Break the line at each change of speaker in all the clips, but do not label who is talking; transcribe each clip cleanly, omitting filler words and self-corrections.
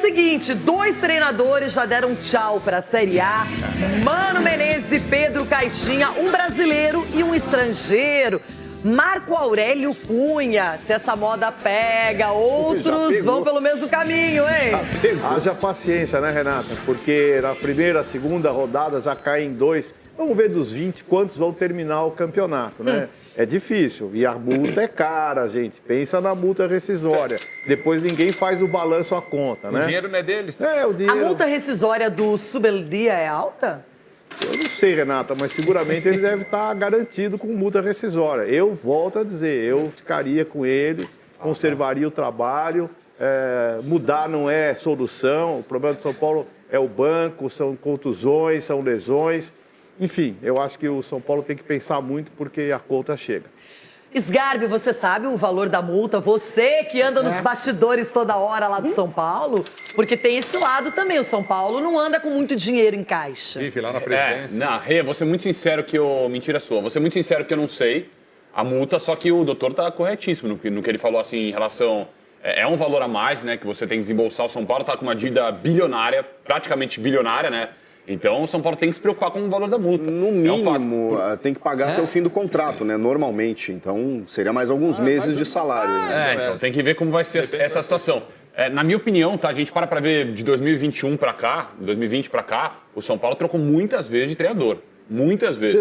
seguinte, 2 treinadores já deram tchau para a Série A. Mano Menezes e Pedro Caixinha, um brasileiro e um estrangeiro. Marco Aurélio Cunha, se essa moda pega, outros vão pelo mesmo caminho, hein?
Haja paciência, né, Renata? Porque na primeira, segunda rodada já caem 2. Vamos ver dos 20 quantos vão terminar o campeonato, né? É difícil. E a multa é cara, gente. Pensa na multa rescisória. Depois ninguém faz o balanço à conta, né?
O dinheiro não é deles?
É, o dinheiro...
A multa rescisória do Subeldia é alta?
Eu não sei, Renata, mas seguramente ele deve estar garantido com multa rescisória. Eu volto a dizer, eu ficaria com eles, conservaria o trabalho. Mudar não é solução. O problema do São Paulo é o banco, são contusões, são lesões. Enfim, eu acho que o São Paulo tem que pensar muito porque a conta chega.
Sgarbi, você sabe o valor da multa? Você que anda nos bastidores toda hora lá do São Paulo? Porque tem esse lado também. O São Paulo não anda com muito dinheiro em caixa.
Vive lá na presidência.
Rê, vou ser muito sincero que eu... Mentira sua. Vou ser muito sincero que eu não sei a multa, só que o doutor tá corretíssimo no que ele falou, assim, em relação... É um valor a mais, né, que você tem que desembolsar. O São Paulo tá com uma dívida bilionária, praticamente bilionária, né? Então, o São Paulo tem que se preocupar com o valor da multa.
No mínimo, tem que pagar até o fim do contrato, né? Normalmente. Então, seria mais alguns meses de salário.
Então tem que ver como vai ser essa situação. Na minha opinião, tá? A gente para ver de 2021 para cá, 2020 para cá, o São Paulo trocou muitas vezes de treinador. Muitas vezes.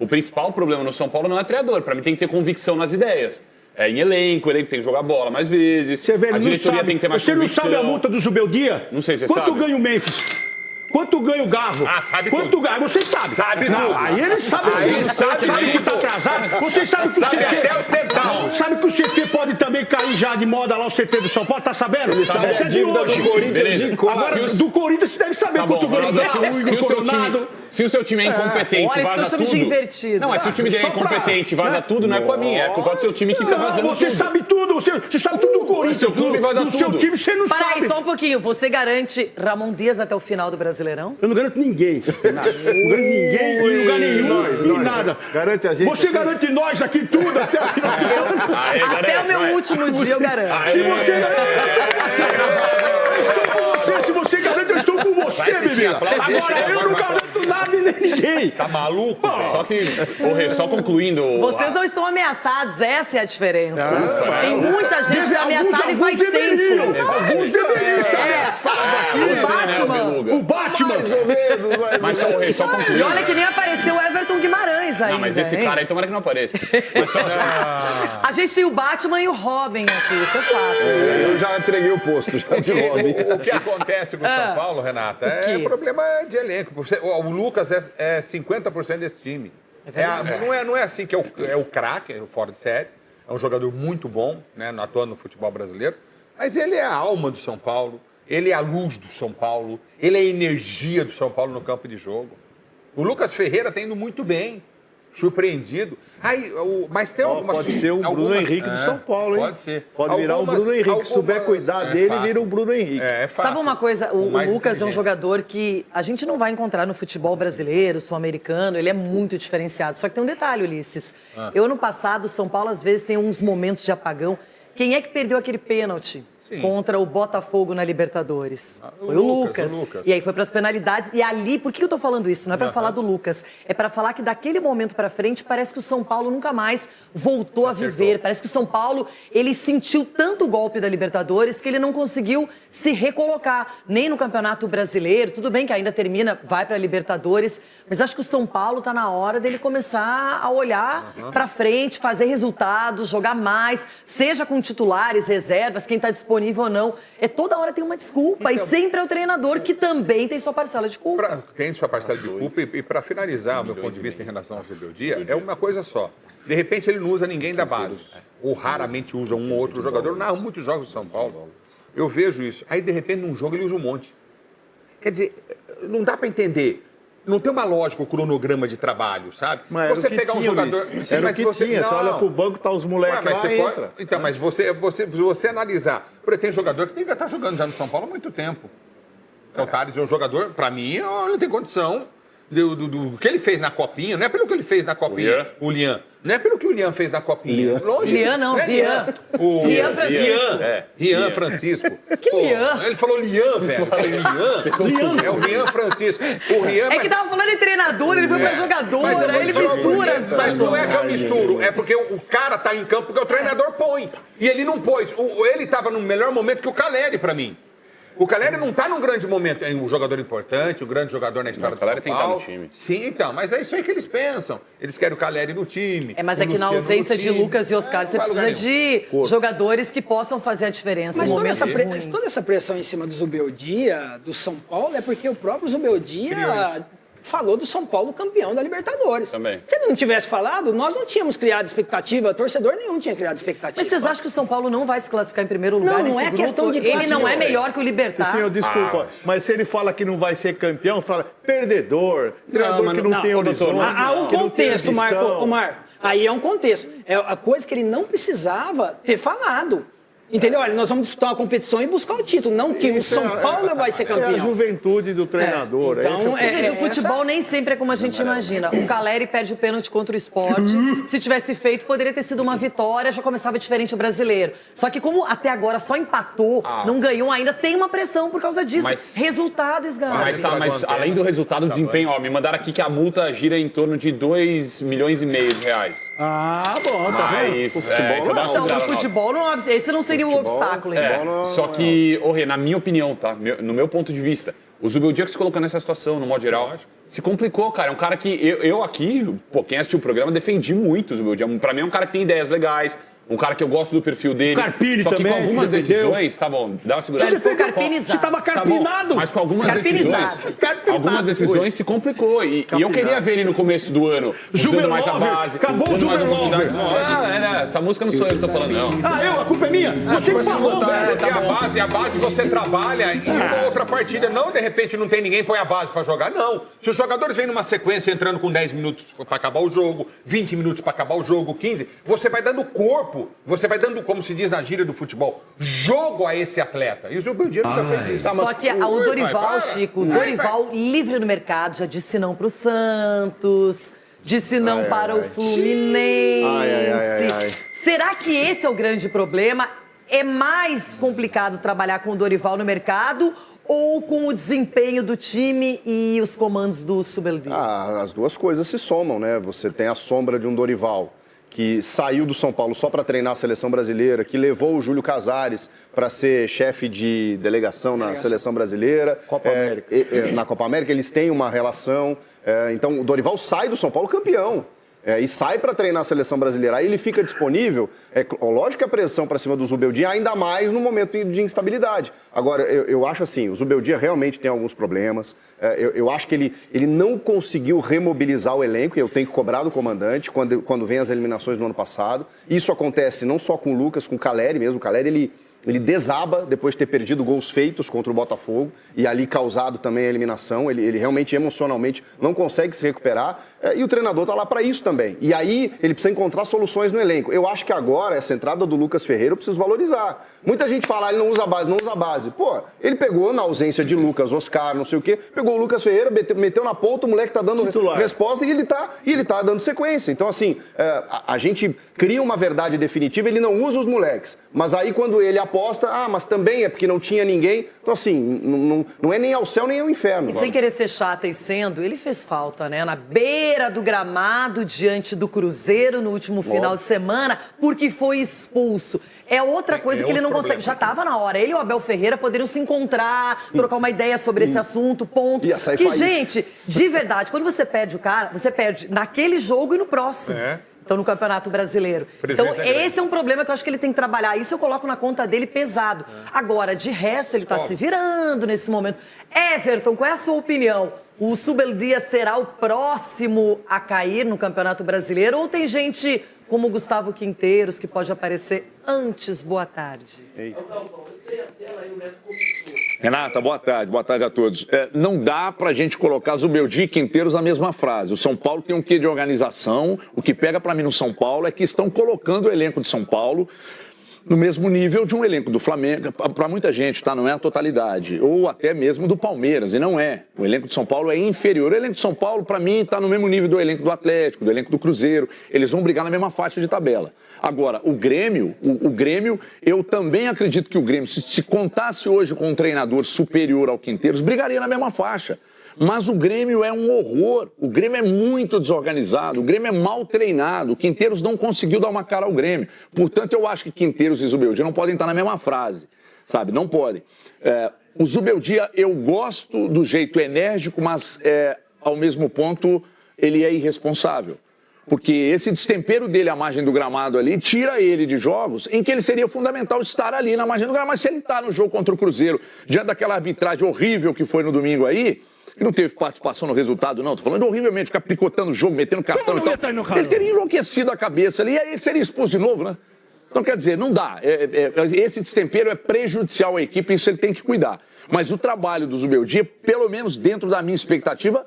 O principal problema no São Paulo não é treinador. Para mim, tem que ter convicção nas ideias. Em elenco, o elenco tem que jogar bola mais vezes.
A diretoria tem que ter mais convicção. Você não sabe a multa do Zubeldia?
Não sei se você sabe.
Quanto ganha o Memphis? Quanto ganha o Garro?
Sabe
quanto
tudo.
ganha? Você sabe.
Sabe
não,
tudo.
Aí ele sabe tudo. Sabe que tá atrasado. Você sabe que o CT...
até o centavo.
Sabe que o CT pode também cair já de moda lá, o CT do São Paulo. Tá sabendo?
Ele sabe a dívida do Corinthians de cor.
Agora, do Corinthians você deve saber quanto ganha o Garro, o Igor Coronado.
Se o seu time é incompetente,
Olha,
vaza
isso eu chamo
tudo.
de invertido.
Não, mas se o time dele é incompetente, vaza tudo, não é culpa minha. É culpa do seu time que fica vazando
Você
tudo.
sabe tudo. Você sabe tudo do Corinthians.
seu clube vaza
do seu
tudo.
time você não
Para
sabe.
aí, só um pouquinho. Você garante Ramon Dias até o final do Brasileirão?
Eu não garanto ninguém. Não garanto ninguém, em lugar nenhum, em nada.
Garante a gente.
Você garante nós aqui tudo até a final do ano.
Até o meu último dia eu garanto.
Se você garante, eu estou com você. Se você garante, eu estou com você, bebê. Agora eu não garanto nada e nem ninguém.
Tá maluco?
Só que, Rê, só concluindo...
Vocês não estão ameaçados, essa é a diferença. Tem muita gente ameaçada e faz tempo.
Alguns deveriam estar ameaçados aqui. O Batman.
Mas só, Rê, só
E
concluindo...
olha que nem apareceu o Everton Guimarães ainda.
Não, mas esse
hein?
cara aí, tomara que não apareça. Mas só...
A gente tem o Batman e o Robin aqui, isso é fato.
Eu já entreguei o posto, já de Robin.
O que acontece com o São Paulo, Renata, é problema de elenco. O Lucas é 50% desse time. Não é assim que é o craque, é o fora de série. É um jogador muito bom, né, atuando no futebol brasileiro. Mas ele é a alma do São Paulo, ele é a luz do São Paulo, ele é a energia do São Paulo no campo de jogo. O Lucas Ferreira está indo muito bem. Surpreendido. Mas tem algumas...
Pode ser o Bruno Henrique do São Paulo, hein?
Pode ser.
Pode virar o Bruno Henrique. Se souber cuidar dele, vira o Bruno Henrique.
Sabe uma coisa? O Lucas é um jogador que a gente não vai encontrar no futebol brasileiro, sul-americano. Ele é muito diferenciado. Só que tem um detalhe, Ulisses. Eu, ano passado, o São Paulo, às vezes, tem uns momentos de apagão. Quem é que perdeu aquele pênalti contra o Botafogo na Libertadores? Foi o Lucas. E aí foi para as penalidades. E ali, por que eu tô falando isso? Não é para falar do Lucas. É para falar que daquele momento para frente, parece que o São Paulo nunca mais voltou a viver. Parece que o São Paulo, ele sentiu tanto o golpe da Libertadores que ele não conseguiu se recolocar. Nem no Campeonato Brasileiro. Tudo bem que ainda termina, vai para a Libertadores. Mas acho que o São Paulo tá na hora dele começar a olhar para frente, fazer resultados, jogar mais, seja com titulares, reservas, quem tá disponível ou não. Toda hora tem uma desculpa. Então, e sempre é o treinador que também tem sua parcela de culpa.
Tem sua parcela de culpa. E para finalizar, o meu ponto de vista em relação ao Zubeldia, é uma coisa só. De repente, ele não usa ninguém da base. Ou raramente usa um ou outro jogador. Não, muitos jogos do São Paulo. Eu vejo isso. Aí, de repente, num jogo, ele usa um monte. Quer dizer, não dá para entender. Não tem uma lógica, o cronograma de trabalho, sabe?
Mas
você pegar um jogador...
Era o que tinha, você olha pro banco, tá os moleques lá e entra.
Então, mas você analisar... Porque tem jogador que deve estar jogando já no São Paulo há muito tempo. O Thales é um jogador, para mim, não tem condição do que ele fez na Copinha. Não é pelo que ele fez na Copinha, o Lian. Não é pelo que o Lian fez na Copinha. Longe.
Lian não, Rian. Rian Francisco.
Rian Francisco.
Que Lian?
Ele falou Lian, velho. Eu falei, Lian? É o Rian Francisco. O Rian,
É que tava falando em treinador, ele foi pra jogador, aí ele mistura as
Mas não é
situações.
que eu misturo, é porque o cara tá em campo porque o treinador põe. E ele não pôs. Ele tava no melhor momento que o Caleri, pra mim. O Caleri não tá num grande momento. É um jogador importante, um grande jogador na história do São Paulo.
O Caleri tem que estar no time.
Sim, então. Mas é isso aí que eles pensam. Eles querem o Caleri no time.
Mas é que na ausência de Lucas e Oscar, você precisa de jogadores que possam fazer a diferença.
Mas
em
toda
momentos ruins.
toda essa pressão em cima do Zubeldia, do São Paulo, é porque o próprio Zubeldia falou do São Paulo campeão da Libertadores.
Também.
Se ele não tivesse falado, nós não tínhamos criado expectativa, torcedor nenhum tinha criado expectativa.
Mas vocês acham que o São Paulo não vai se classificar em primeiro lugar
Não,
nesse
não é
grupo?
questão de
Ele não é
classificação.
melhor que o Libertad.
Senhor, desculpa, mas se ele fala que não vai ser campeão, fala perdedor, treinador
mas
que não tem horizonte.
Há um
que não tem
contexto,
ambição.
Marco. Aí é um contexto. É a coisa que ele não precisava ter falado. Entendeu? Olha, nós vamos disputar uma competição e buscar o título, não que o São Paulo vai ser
É a
campeão.
juventude do treinador.
Então,
esse
Gente, o futebol nem sempre é como a gente imagina. O Caleri perde o pênalti contra o Sport. Se tivesse feito, poderia ter sido uma vitória, já começava diferente o brasileiro. Só que como até agora só empatou, não ganhou ainda, tem uma pressão por causa disso.
Mas-
Resultado, esgana.
Mas além do resultado, o desempenho, ó, me mandaram aqui que a multa gira em torno de 2,5 milhões de reais.
Ah, bom, tá vendo?
Mas,
O futebol
que eu
não
dou
é
uma
Então,
segurada
o
na
futebol não é... Esse não seria um obstáculo, hein?
Só que, Rê, na minha opinião, tá? No meu ponto de vista, o Zubeldia que se colocou nessa situação, no modo geral, se complicou, cara. É um cara que eu aqui, pô, quem assistiu o programa, defendi muito o Zubeldia. Pra mim é um cara que tem ideias legais, um cara que eu gosto do perfil dele.
O Carpini
só que
também,
com algumas
defendeu.
decisões, tá bom, dá uma segurada.
Ele foi carpinizado.
Você tava carpinado.
Tá bom, mas com algumas
Carpinizado.
decisões,
Carpinado.
algumas decisões se complicou. E eu queria ver ele no começo do ano, usando mais a
Zuberlover.
base.
Acabou o
dando mais
Zuberlover.
oportunidade. Essa música não sou eu que tô falando, não.
A culpa é minha. Você que falou, velho.
Porque a base você trabalha em uma outra partida. Não, de repente, não tem ninguém, põe a base pra jogar. Não. Se os jogadores vêm numa sequência entrando com 10 minutos pra acabar o jogo, 20 minutos pra acabar o jogo, 15, você vai dando corpo, você vai dando, como se diz na gíria do futebol, jogo a esse atleta. E o Zubeldia nunca fez isso.
Só que o Dorival, Chico, o Dorival livre no mercado, já disse não pro Santos, disse não para o Fluminense.
Ai.
Será que esse é o grande problema? É mais complicado trabalhar com o Dorival no mercado ou com o desempenho do time e os comandos do Zubeldia?
As duas coisas se somam, né? Você tem a sombra de um Dorival que saiu do São Paulo só para treinar a seleção brasileira, que levou o Júlio Casares para ser chefe de delegação na seleção brasileira.
Copa América.
Na Copa América eles têm uma relação. Então o Dorival sai do São Paulo campeão. E sai para treinar a seleção brasileira. Aí ele fica disponível. Lógico que a pressão para cima do Zubeldia, ainda mais no momento de instabilidade. Agora, eu acho assim, o Zubeldia realmente tem alguns problemas. Eu acho que ele não conseguiu remobilizar o elenco, e eu tenho que cobrar do comandante quando vem as eliminações no ano passado. Isso acontece não só com o Lucas, com o Caleri mesmo. O Caleri, ele desaba depois de ter perdido gols feitos contra o Botafogo e ali causado também a eliminação. Ele realmente, emocionalmente, não consegue se recuperar. E o treinador está lá para isso também. E aí ele precisa encontrar soluções no elenco. Eu acho que agora, essa entrada do Lucas Ferreira, eu preciso valorizar. Muita gente fala, ele não usa a base. Pô, ele pegou na ausência de Lucas, Oscar, não sei o quê, pegou o Lucas Ferreira, meteu na ponta, o moleque tá dando resposta e ele tá dando sequência. Então, assim, a gente cria uma verdade definitiva, ele não usa os moleques. Mas aí quando ele aposta, mas também é porque não tinha ninguém. Então, assim, não é nem ao céu nem ao inferno.
E sem querer ser chata e sendo, ele fez falta, né? Na beira do gramado, diante do Cruzeiro, no último final de semana, porque foi expulso. É outra coisa que ele não consegue. Já estava na hora. Ele e o Abel Ferreira poderiam se encontrar, trocar uma ideia sobre esse assunto, ponto. Que, gente, de verdade, quando você perde o cara, você perde naquele jogo e no próximo. Então, no Campeonato Brasileiro. Então, esse é um problema que eu acho que ele tem que trabalhar. Isso eu coloco na conta dele pesado. Agora, de resto, ele está se virando nesse momento. Everton, qual é a sua opinião? O Zubeldia será o próximo a cair no Campeonato Brasileiro? Ou tem gente como o Gustavo Quinteiros que pode aparecer antes? Boa tarde.
Renata, boa tarde a todos. Não dá pra gente colocar Zubeldia e Quinteiros na mesma frase. O São Paulo tem um quê de organização. O que pega pra mim no São Paulo é que estão colocando o elenco de São Paulo no mesmo nível de um elenco do Flamengo, para muita gente, tá? Não é a totalidade, ou até mesmo do Palmeiras, e não é. O elenco de São Paulo é inferior. O elenco de São Paulo, para mim, está no mesmo nível do elenco do Atlético, do elenco do Cruzeiro. Eles vão brigar na mesma faixa de tabela. Agora, o Grêmio, eu também acredito que o Grêmio, se contasse hoje com um treinador superior ao Quinteiros, brigaria na mesma faixa. Mas o Grêmio é um horror, o Grêmio é muito desorganizado, o Grêmio é mal treinado, o Quinteiros não conseguiu dar uma cara ao Grêmio. Portanto, eu acho que Quinteiros e Zubeldia não podem estar na mesma frase, sabe? Não podem. O Zubeldia, eu gosto do jeito enérgico, mas ao mesmo ponto ele é irresponsável. Porque esse destempero dele à margem do gramado ali tira ele de jogos em que ele seria fundamental estar ali na margem do gramado. Mas se ele está no jogo contra o Cruzeiro, diante daquela arbitragem horrível que foi no domingo aí, que não teve participação no resultado, não. Tô falando horrivelmente, ficar picotando o jogo, metendo cartão e tal. Ele teria enlouquecido a cabeça ali e aí ele seria expulso de novo, né? Então, quer dizer, não dá. Esse destempero é prejudicial à equipe, isso ele tem que cuidar. Mas o trabalho do Zubeldia, pelo menos dentro da minha expectativa,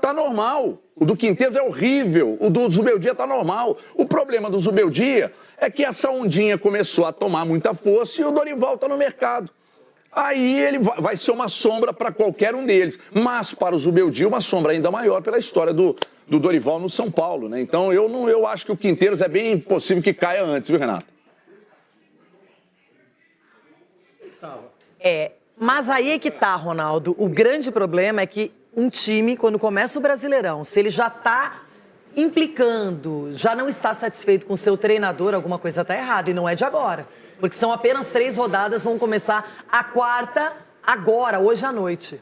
tá normal. O do Quinteiros é horrível, o do Zubeldia tá normal. O problema do Zubeldia é que essa ondinha começou a tomar muita força e o Dorival tá no mercado. Aí ele vai ser uma sombra para qualquer um deles. Mas para o Zubeldia, uma sombra ainda maior pela história do Dorival no São Paulo, né? Então eu acho que o Quinteiros é bem possível que caia antes, viu, Renato?
Mas aí é que tá, Ronaldo. O grande problema é que um time, quando começa o Brasileirão, se ele já tá implicando, já não está satisfeito com o seu treinador, alguma coisa tá errada. E não é de agora. Porque são apenas 3 rodadas, vão começar a 4ª agora, hoje à noite.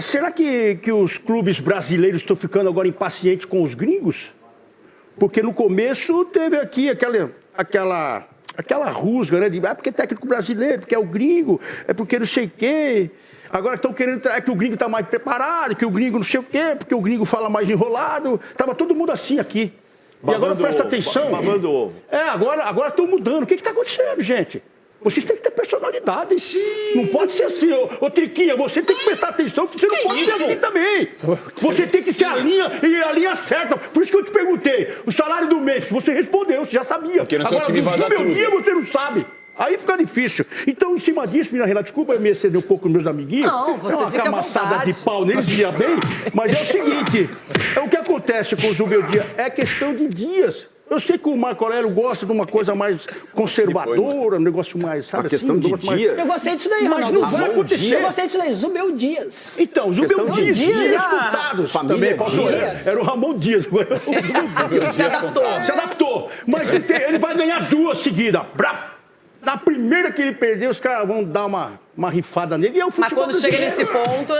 Será que os clubes brasileiros estão ficando agora impacientes com os gringos? Porque no começo teve aqui aquela rusga, né? Porque é técnico brasileiro, porque é o gringo, é porque não sei o quê. Agora estão querendo que o gringo está mais preparado, que o gringo não sei o quê, porque o gringo fala mais enrolado. Estava todo mundo assim aqui. E agora presta atenção.
Babando ovo.
Agora estão mudando. O que está acontecendo, gente? Vocês têm que ter personalidade. Sim. Não pode ser assim, ô Triquinha. Você tem que prestar atenção, porque você não pode ser assim também. Você tem que ter a linha certa. Por isso que eu te perguntei. O salário do mês, você respondeu, você já sabia. Agora, no meu dia, você não sabe. Aí fica difícil. Então, em cima disso, menina Renata, desculpa eu me exceder um pouco nos meus amiguinhos.
Não, você
uma
fica
camaçada de pau neles, ia bem. Mas é o seguinte, o que acontece com o Zubeldia é questão de dias. Eu sei que o Marco Aurélio gosta de uma coisa mais conservadora, um negócio mais, sabe?
A questão de dias.
Eu gostei disso daí,
Mas
Ronaldo.
não vai acontecer.
Eu gostei disso daí, Zubeldias.
Então, Zubeldias, dias escutados.
Família
também. Era o Ramon Dias. Se adaptou. Mas ele vai ganhar 2 seguidas. Na primeira que ele perder, os caras vão dar uma rifada nele. E é o
Mas
futebol
quando chega
brasileiro.
nesse ponto,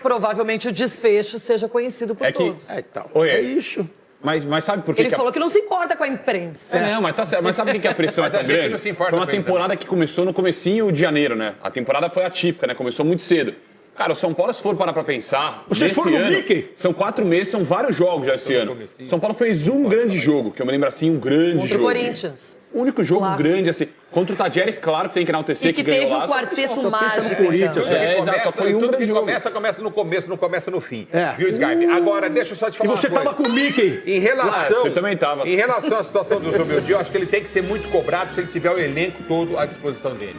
provavelmente o desfecho seja conhecido por todos.
É isso.
Mas sabe por que
Ele falou que não se importa com a imprensa.
Não, mas tá certo. Mas sabe por que a pressão é tão grande?
Não se importa
Foi uma
com a
temporada que começou no comecinho de janeiro, né? A temporada foi atípica, né? Começou muito cedo. Cara, o São Paulo, se for parar pra pensar,
Vocês foram no Mickey?
São 4 meses, são vários jogos já esse ano. São Paulo fez um grande jogo, que eu me lembro assim, um grande
Contra
jogo.
o Corinthians.
O único jogo
Clássico.
grande, assim. Contra o Tadieres, claro que tem que enaltecer
E que
ganhou
teve
lá.
o quarteto
no
mágico.
Corinthians.
então.
Exato, só foi um
tudo
grande
que
jogo.
começa no começo, não começa no fim.
É.
Viu, Skype? Agora, deixa eu só te
E
falar
você
uma coisa.
tava com o Mickey.
Em relação,
Você também tava.
Em relação à situação do Zubeldia, eu acho que ele tem que ser muito cobrado se ele tiver o elenco todo à disposição dele.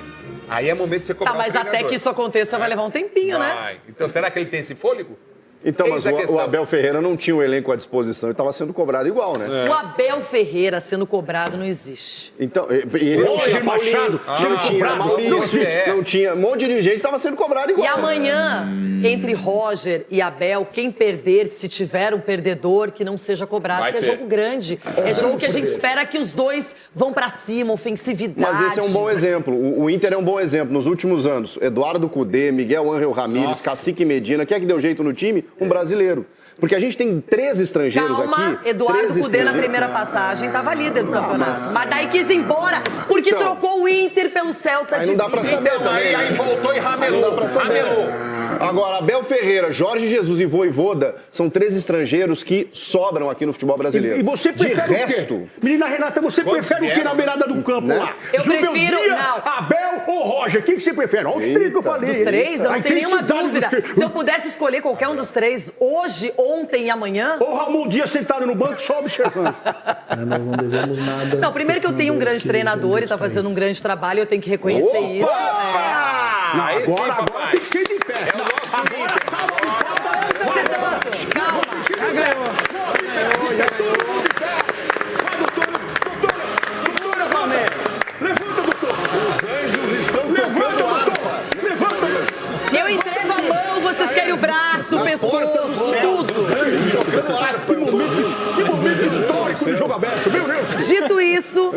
Aí é momento de você cobrar
Tá, mas
o
até
treinador.
que isso aconteça vai levar um tempinho, né?
Vai. Então, será que ele tem esse fôlego?
Então,
Eis
mas
a
o
questão.
Abel Ferreira não tinha o elenco à disposição e estava sendo cobrado igual, né?
O Abel Ferreira sendo cobrado não existe.
Então, ele não
Roger
tinha
Machado sendo
não tinha
cobrado.
Maurício, não tinha. Um monte de dirigente estava sendo cobrado igual.
E amanhã, entre Roger e Abel, quem perder, se tiver um perdedor, que não seja cobrado,
Vai
porque é
ter.
jogo grande. É jogo que a gente espera que os dois vão pra cima, ofensividade.
Mas esse é um bom exemplo. O Inter é um bom exemplo. Nos últimos anos, Eduardo Cudê, Miguel Ángel Ramírez, Cacique Medina. Quem é que deu jeito no time? Um brasileiro. Porque a gente tem 3 estrangeiros
Calma,
aqui.
Eduardo
3
Cudê na
estrangeiros.
primeira passagem estava líder do campeonato. Mas daí quis ir embora, porque
Então,
trocou o Inter pelo Celta
Aí
de
não dá pra
Vigo.
saber
Então,
também.
aí voltou e ramelou.
Não dá pra saber.
Ramelou.
Agora, Abel Ferreira, Jorge Jesus e Vojvoda são 3 estrangeiros que sobram aqui no futebol brasileiro.
E você prefere
de resto,
o quê? Menina Renata, você prefere o que na beirada do campo lá?
Eu prefiro... Não.
Abel ou Roger? Quem que você prefere? Olha os 3 que eu falei.
Dos 3? Eu não tenho nenhuma dúvida.
Dos...
Se eu pudesse escolher qualquer um dos 3, hoje, ontem e amanhã...
Ou Ramon Dias sentado no banco só observando.
Nós não devemos nada.
Não, primeiro que eu tenho um grande treinador e está fazendo um grande trabalho, eu tenho que reconhecer isso.
Não, agora tem que ser de pé.
Agora calma.
Doutora Valmério. Levanta, doutor.
os anjos estão tocando harpa.
Levanta.
Eu entrego a mão, vocês querem o braço, o pescoço, tudo.
Os anjos estão tocando harpa.
Que momento histórico no jogo aberto, meu Deus.
Dito isso,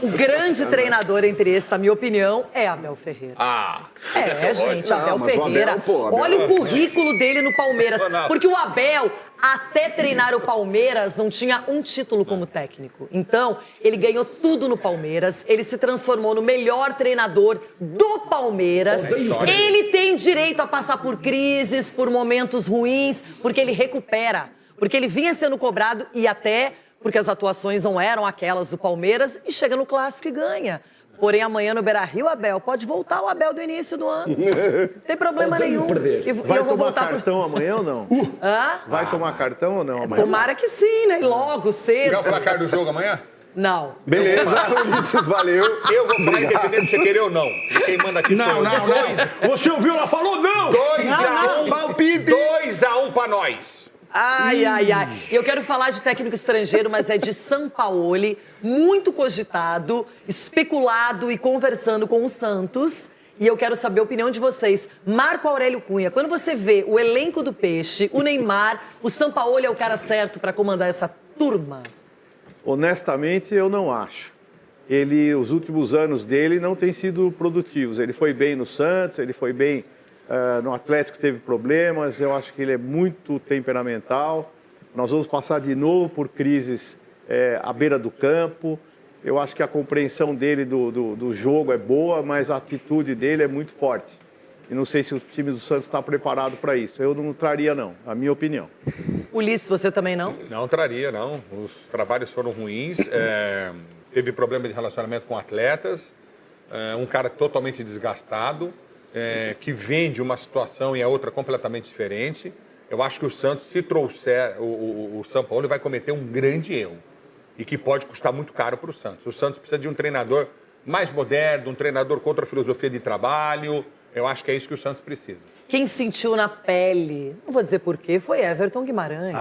o grande treinador entre esses, na minha opinião, é Abel Ferreira. Gente, Abel Ferreira. Olha o currículo dele no Palmeiras. Porque o Abel, até treinar o Palmeiras, não tinha um título como técnico. Então, ele ganhou tudo no Palmeiras. Ele se transformou no melhor treinador do Palmeiras. Ele tem direito a passar por crises, por momentos ruins, porque ele recupera. Porque ele vinha sendo cobrado e até porque as atuações não eram aquelas do Palmeiras e chega no Clássico e ganha. Porém, amanhã no Beira-Rio, Abel, pode voltar o Abel do início do ano. Não tem problema nenhum.
Vai tomar cartão amanhã ou não? Vai tomar cartão ou não amanhã?
Tomara que sim, né? Logo, cedo.
Quer o placar do jogo amanhã?
Não.
Beleza, Ulisses, valeu.
Eu vou falar independente de você querer ou não. Quem manda aqui sou eu.
Não. Você ouviu? Ela falou não.
2-1 pra nós.
Ai. Eu quero falar de técnico estrangeiro, mas é de Sampaoli, muito cogitado, especulado e conversando com o Santos. E eu quero saber a opinião de vocês. Marco Aurélio Cunha, quando você vê o elenco do Peixe, o Neymar, o Sampaoli é o cara certo para comandar essa turma?
Honestamente, eu não acho. Os últimos anos dele não têm sido produtivos. Ele foi bem no Santos, ele foi bem no Atlético, teve problemas. Eu acho que ele é muito temperamental. Nós vamos passar de novo por crises à beira do campo. Eu acho que a compreensão dele do jogo é boa, mas a atitude dele é muito forte. E não sei se o time do Santos está preparado para isso. Eu não traria, não, a minha opinião.
Ulisses, você também não?
Não traria, não. Os trabalhos foram ruins. Teve problema de relacionamento com atletas. Um cara totalmente desgastado, que vem de uma situação e a outra completamente diferente. Eu acho que o Santos, se trouxer o Sampaoli, vai cometer um grande erro. E que pode custar muito caro para o Santos. O Santos precisa de um treinador mais moderno, um treinador com outra filosofia de trabalho. Eu acho que é isso que o Santos precisa.
Quem sentiu na pele, não vou dizer porquê, foi Everton Guimarães.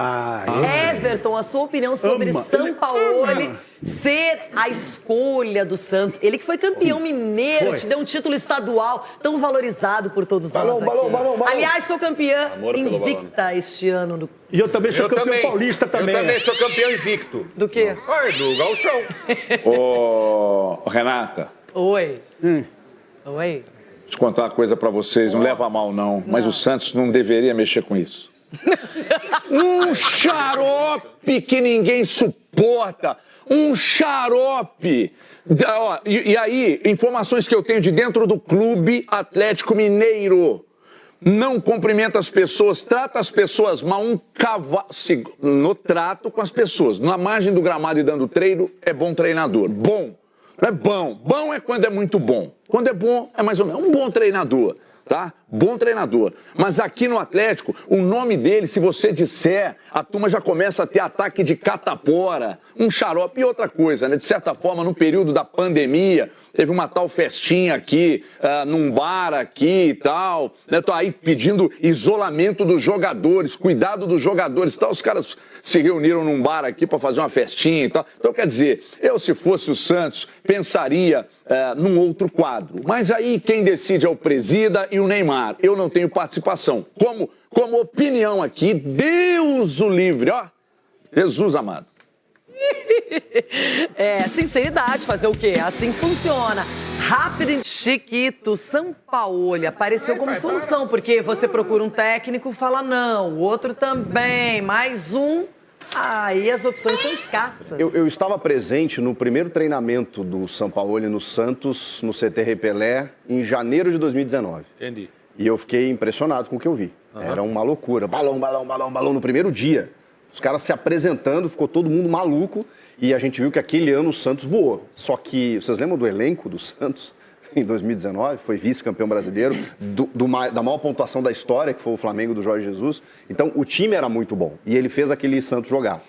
Everton, a sua opinião sobre Sampaoli ser a escolha do Santos. Ele que foi campeão mineiro, te deu um título estadual tão valorizado por todos nós aqui. Aliás, sou campeã invicta este ano.
E eu também sou campeão paulista também.
Eu também sou campeão invicto.
Do quê?
Do Gauchão.
Ô, Renata.
Oi. Oi.
Deixa eu contar uma coisa pra vocês, não leva a mal não, mas o Santos não deveria mexer com isso. Um xarope que ninguém suporta, um xarope. E aí, informações que eu tenho de dentro do Clube Atlético Mineiro. Não cumprimenta as pessoas, trata as pessoas mal, um cavalo. No trato com as pessoas, na margem do gramado e dando treino, é bom treinador. Bom. Não é bom. Bom é quando é muito bom. Quando é bom, é mais ou menos. Um bom treinador, tá? Bom treinador. Mas aqui no Atlético, o nome dele, se você disser, a turma já começa a ter ataque de catapora, um xarope e outra coisa, né? De certa forma, no período da pandemia, teve uma tal festinha aqui, num bar aqui e tal, né? Tô aí pedindo isolamento dos jogadores, cuidado dos jogadores e tal. Os caras se reuniram num bar aqui para fazer uma festinha e tal. Então, quer dizer, eu se fosse o Santos, pensaria num outro quadro. Mas aí quem decide é o Presida e o Neymar. Eu não tenho participação. Como opinião aqui, Deus o livre, ó. Jesus amado.
Sinceridade, fazer o quê? Assim que funciona. Rápido e Chiquito, Sampaoli apareceu como solução, porque você procura um técnico, fala não, o outro também, mais um, aí as opções são escassas.
Eu estava presente no primeiro treinamento do Sampaoli no Santos, no CT Repelé, em janeiro de 2019.
Entendi.
E eu fiquei impressionado com o que eu vi. Era uma loucura. Balão, balão, balão, balão no primeiro dia. Os caras se apresentando, ficou todo mundo maluco. E a gente viu que aquele ano o Santos voou. Só que, vocês lembram do elenco do Santos? Em 2019, foi vice-campeão brasileiro, da maior pontuação da história, que foi o Flamengo do Jorge Jesus. Então, o time era muito bom. E ele fez aquele Santos jogar.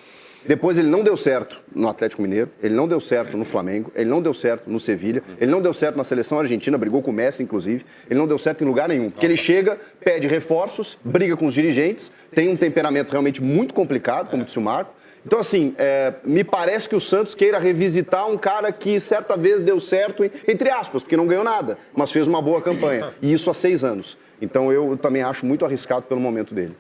Depois ele não deu certo no Atlético Mineiro, ele não deu certo no Flamengo, ele não deu certo no Sevilha, ele não deu certo na seleção argentina, brigou com o Messi, inclusive, ele não deu certo em lugar nenhum. Porque ele chega, pede reforços, briga com os dirigentes, tem um temperamento realmente muito complicado, como disse o Marco. Então, assim, me parece que o Santos queira revisitar um cara que certa vez deu certo, entre aspas, porque não ganhou nada, mas fez uma boa campanha. E isso há 6 anos. Então, eu também acho muito arriscado pelo momento dele.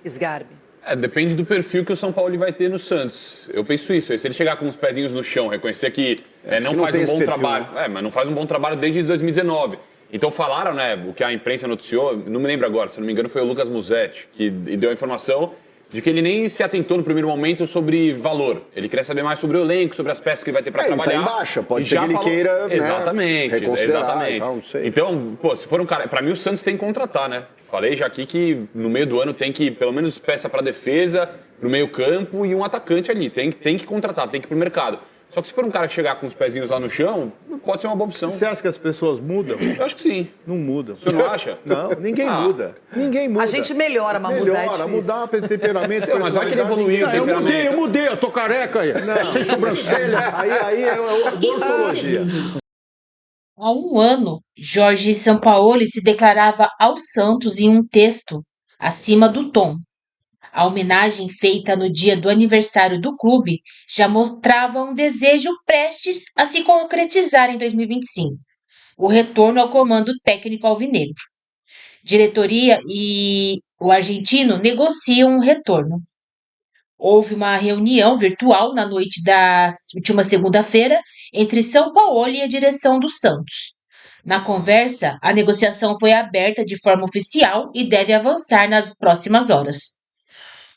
Sgarbi.
Depende do perfil que o São Paulo vai ter no Santos. Eu penso isso. Se ele chegar com os pezinhos no chão, reconhecer que não faz um bom trabalho. Mas não faz um bom trabalho desde 2019. Então falaram, né, o que a imprensa noticiou, não me lembro agora, se não me engano foi o Lucas Musetti, que deu a informação de que ele nem se atentou no primeiro momento sobre valor. Ele queria saber mais sobre o elenco, sobre as peças que ele vai ter para trabalhar.
Ele tá em baixa, pode ser que ele queira,
exatamente, exatamente.
Tal, não sei.
Então, se for um cara... Para mim, o Santos tem que contratar, né? Falei já aqui que no meio do ano tem que, pelo menos, peça para defesa, pro meio campo e um atacante ali. Tem que contratar, tem que ir pro mercado. Só que se for um cara que chegar com os pezinhos lá no chão, pode ser uma boa opção.
Você acha que as pessoas mudam?
Eu acho que sim.
Não mudam.
Você não acha?
Não, ninguém muda. Ninguém muda.
A gente melhora, mas mudar é difícil.
Mudar temperamento.
Mas vai que ele evoluiu o temperamento.
Eu mudei, eu tô careca aí. Sem sobrancelha.
Aí é morfologia.
Há um ano, Jorge Sampaoli se declarava ao Santos em um texto acima do tom. A homenagem feita no dia do aniversário do clube já mostrava um desejo prestes a se concretizar em 2025. O retorno ao comando técnico alvinegro. Diretoria e o argentino negociam um retorno. Houve uma reunião virtual na noite da última segunda-feira entre São Paulo e a direção do Santos. Na conversa, a negociação foi aberta de forma oficial e deve avançar nas próximas horas.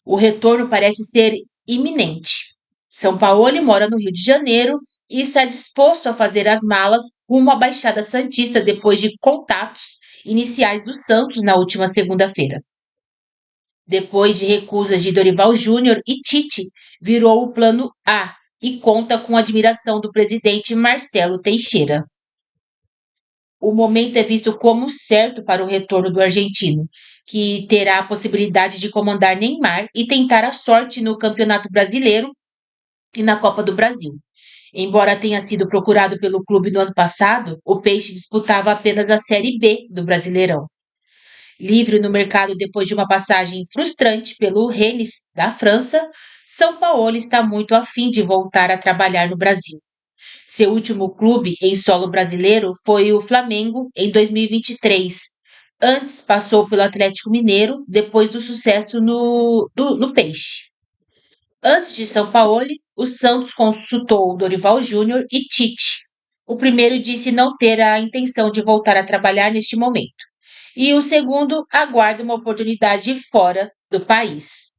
O retorno parece ser iminente. São Paulo mora no Rio de Janeiro e está disposto a fazer as malas rumo à Baixada Santista depois de contatos iniciais do Santos na última segunda-feira. Depois de recusas de Dorival Júnior e Tite, virou o plano A e conta com a admiração do presidente Marcelo Teixeira. O momento é visto como certo para o retorno do argentino, que terá a possibilidade de comandar Neymar e tentar a sorte no Campeonato Brasileiro e na Copa do Brasil. Embora tenha sido procurado pelo clube no ano passado, o Peixe disputava apenas a Série B do Brasileirão. Livre no mercado depois de uma passagem frustrante pelo Rennes da França, São Paulo está muito afim de voltar a trabalhar no Brasil. Seu último clube em solo brasileiro foi o Flamengo em 2023. Antes passou pelo Atlético Mineiro, depois do sucesso no Peixe. Antes de São Paulo, o Santos consultou Dorival Júnior e Tite. O primeiro disse não ter a intenção de voltar a trabalhar neste momento. E o segundo aguarda uma oportunidade fora do país.